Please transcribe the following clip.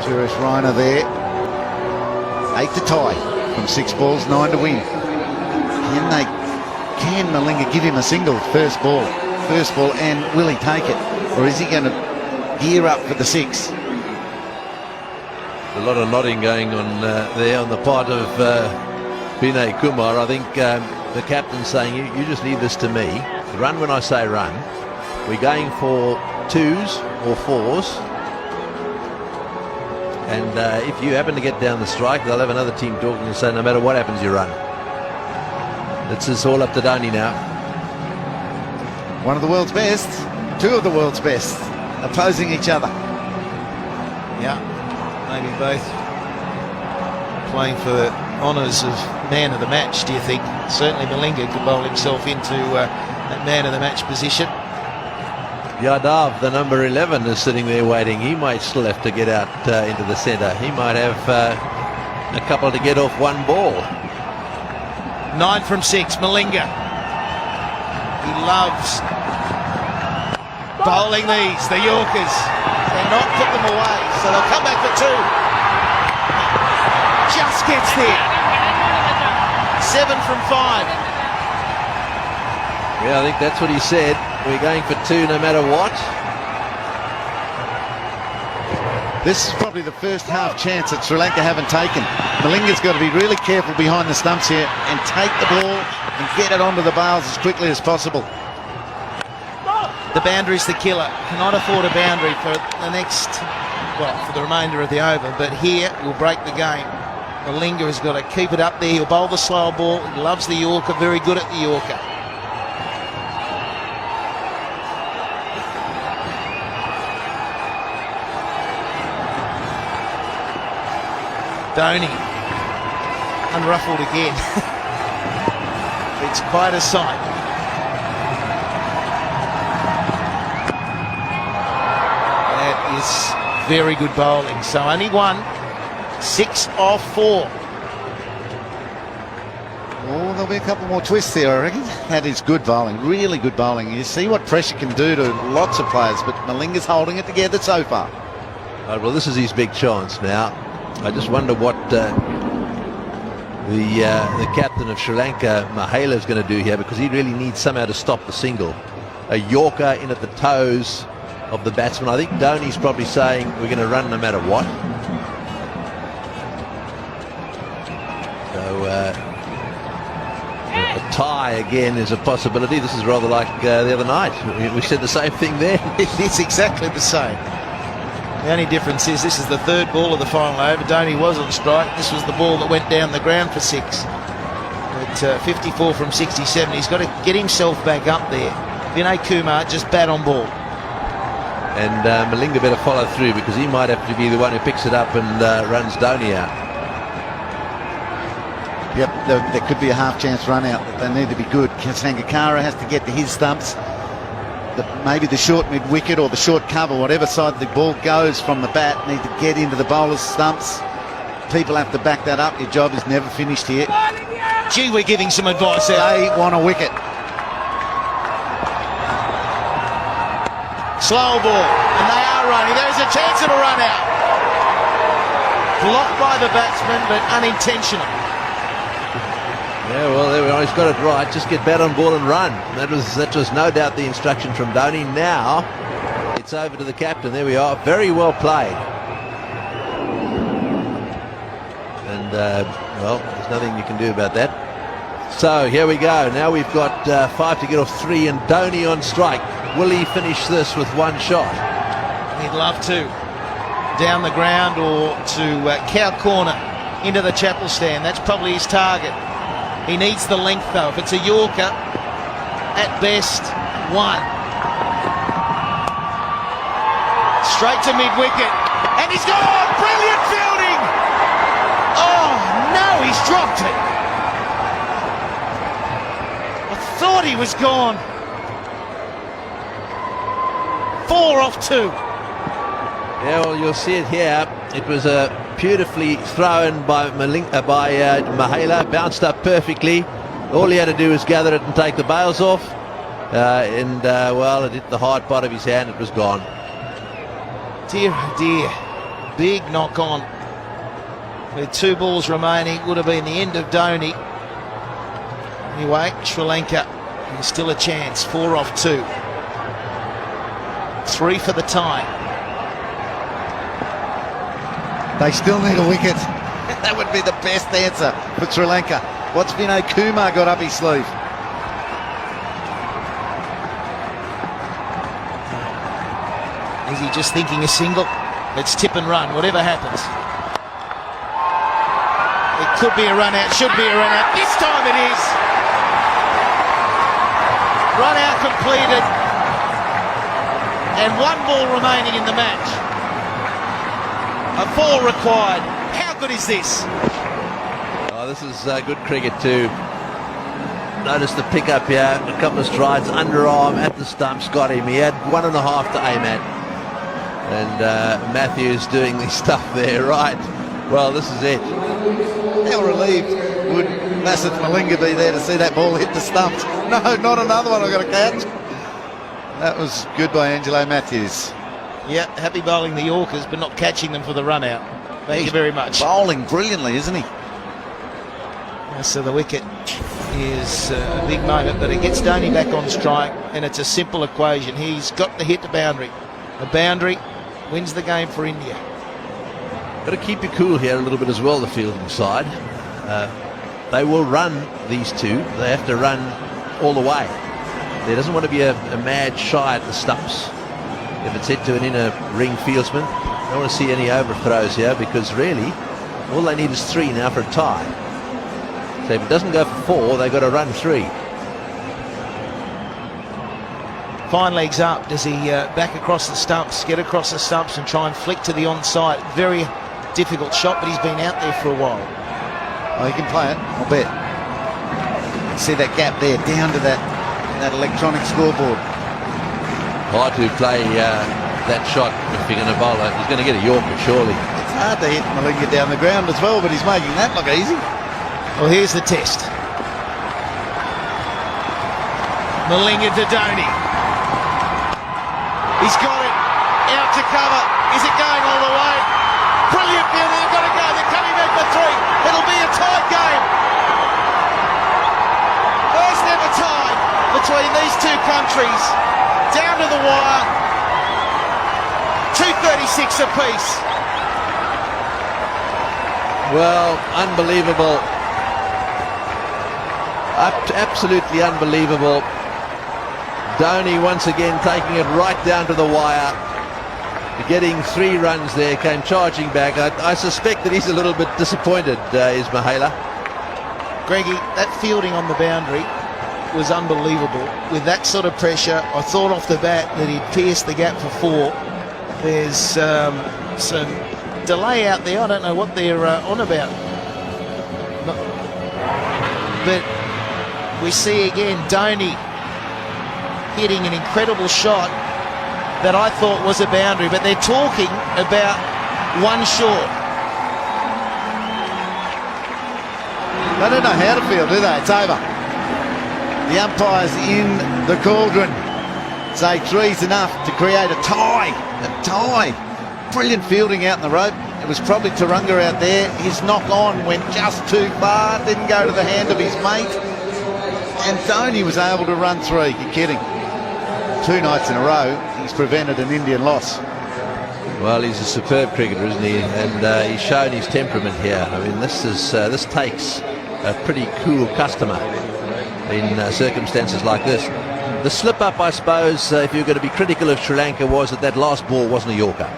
Suresh Raina there. 8 to tie from 6 balls, 9 to win. Can Malinga give him a single first ball, and will he take it? Or is he going to gear up for the 6? A lot of nodding going on there on the part of Vinay Kumar. I think the captain's saying, you just leave this to me. Run when I say run. We're going for 2s or 4s. And if you happen to get down the strike, they'll have another team talking and say, no matter what happens, you run. It's all up to Dhoni now. One of the world's best, 2 of the world's best, opposing each other. Yeah, maybe both playing for the honours of man of the match, do you think? Certainly Malinga could bowl himself into that man of the match position. Yadav, the number 11, is sitting there waiting. He might still have to get out into the centre. He might have a couple to get off one ball. 9 from 6, Malinga. He loves bowling these, the Yorkers. They're not put them away, so they'll come back for 2. Just gets there. 7 from 5. Yeah, I think that's what he said. We're going for 2 no matter what. This is probably the first half chance that Sri Lanka haven't taken. Malinga's got to be really careful behind the stumps here and take the ball and get it onto the bails as quickly as possible. The boundary's the killer. Cannot afford a boundary for the next, well, for the remainder of the over, but here will break the game. Malinga has got to keep it up there. He'll bowl the slow ball. He loves the Yorker, very good at the Yorker. Dhoni, unruffled again. It's quite a sight. That is very good bowling. So only 1, 6 off 4. Oh, there'll be a couple more twists there, I reckon. That is good bowling, really good bowling. You see what pressure can do to lots of players, but Malinga's holding it together so far. Well, this is his big chance now. I just wonder what the captain of Sri Lanka, Mahela, is going to do here, because he really needs somehow to stop the single. A Yorker in at the toes of the batsman. I think Dhoni's probably saying we're going to run no matter what. So a tie again is a possibility. This is rather like the other night. We said the same thing there. It's exactly the same. The only difference is this is the 3rd ball of the final over. Dhoni was on strike. This was the ball that went down the ground for 6. At 54 from 67, he's got to get himself back up there. Vinay Kumar just bat on ball. And Malinga better follow through, because he might have to be the one who picks it up and runs Dhoni out. Yep, there could be a half-chance run out. They need to be good. Sangakkara has to get to his stumps. Maybe the short mid-wicket or the short cover, whatever side the ball goes from the bat, need to get into the bowler's stumps. People have to back that up. Your job is never finished here. Gee, we're giving some advice there. They want a wicket. Slow ball, and they are running. There's a chance of a run out. Blocked by the batsman, but unintentional. Yeah, well, there we are. He's got it right. Just get bat on ball and run. That was no doubt the instruction from Dhoni. Now it's over to the captain. There we are. Very well played. And well, there's nothing you can do about that. So here we go. Now we've got 5 to get off 3, and Dhoni on strike. Will he finish this with 1 shot? He'd love to. Down the ground or to cow corner into the chapel stand. That's probably his target. He needs the length though. If it's a Yorker, at best 1. Straight to mid-wicket, and he's gone! Brilliant fielding! Oh no, he's dropped it. I thought he was gone. 4 off 2. Yeah, well, you'll see it here. It was beautifully thrown by Mahela, bounced up perfectly. All he had to do was gather it and take the bails off. Well, it hit the hard part of his hand. It was gone. Dear, oh dear. big knock on. With 2 balls remaining, would have been the end of Dhoni. Anyway, Sri Lanka, there's still a chance. 4 off 2. 3 for the tie. They still need a wicket. That would be the best answer for Sri Lanka. What's Vinay Kumar got up his sleeve? Is he just thinking a single? Let's tip and run, whatever happens. It could be a run out, should be a run out. This time it is. Run out completed. And 1 ball remaining in the match. A 4 required. How good is this? Oh, this is good cricket too. Notice the pickup here, a couple of strides, underarm at the stumps, got him. He had 1.5 to aim at. And Matthews doing the stuff there, right? Well, this is it. How relieved would Lasith Malinga be there to see that ball hit the stumps? No, not another one I've got to catch. That was good by Angelo Matthews. Yeah, happy bowling the Yorkers, but not catching them for the run out. Thank you very much. Bowling brilliantly, isn't he? So the wicket is a big moment, but it gets Dhoni back on strike, and it's a simple equation. He's got to hit the boundary. The boundary wins the game for India. Got to keep you cool here a little bit as well, the fielding side. They will run these 2. They have to run all the way. There doesn't want to be a mad shy at the stumps. If it's hit to an inner ring fieldsman, I don't want to see any overthrows here, because really all they need is 3 now for a tie. So if it doesn't go for 4, they've got to run 3. Fine legs up. Does he back across the stumps, get across the stumps and try and flick to the onside? Very difficult shot, but he's been out there for a while. Oh, he can play it, I'll bet. See that gap there, down to that electronic scoreboard. Hard to play that shot if you're going to bowl it. He's going to get a Yorker, surely. It's hard to hit Malinga down the ground as well, but he's making that look easy. Well, here's the test. Malinga to Dhoni. He's got it. Out to cover. Is it going all the way? Brilliant fielding. They've got to go. They're coming back for 3. It'll be a tied game. First ever tie between these 2 countries. Down to the wire. 2:36 apiece. Well, unbelievable. Absolutely unbelievable. Dhoni once again taking it right down to the wire. Getting 3 runs there, came charging back. I suspect that he's a little bit disappointed, is Mahela. Greggy, that fielding on the boundary was unbelievable. With that sort of pressure, I thought off the bat that he'd pierced the gap for 4. There's some delay out there. I don't know what they're on about. But we see again Dhoni hitting an incredible shot that I thought was a boundary, but they're talking about 1 short. They don't know how to field, do they? It's over. The umpires in the cauldron say 3's enough to create a tie. A tie. Brilliant fielding out in the road. It was probably Tarunga out there. His knock on went just too far, didn't go to the hand of his mate. And Dhoni was able to run 3. You're kidding. 2 nights in a row, he's prevented an Indian loss. Well, he's a superb cricketer, isn't he? And he's shown his temperament here. I mean, this takes a pretty cool customer in circumstances like this. The slip-up, I suppose, if you're going to be critical of Sri Lanka, was that last ball wasn't a Yorker.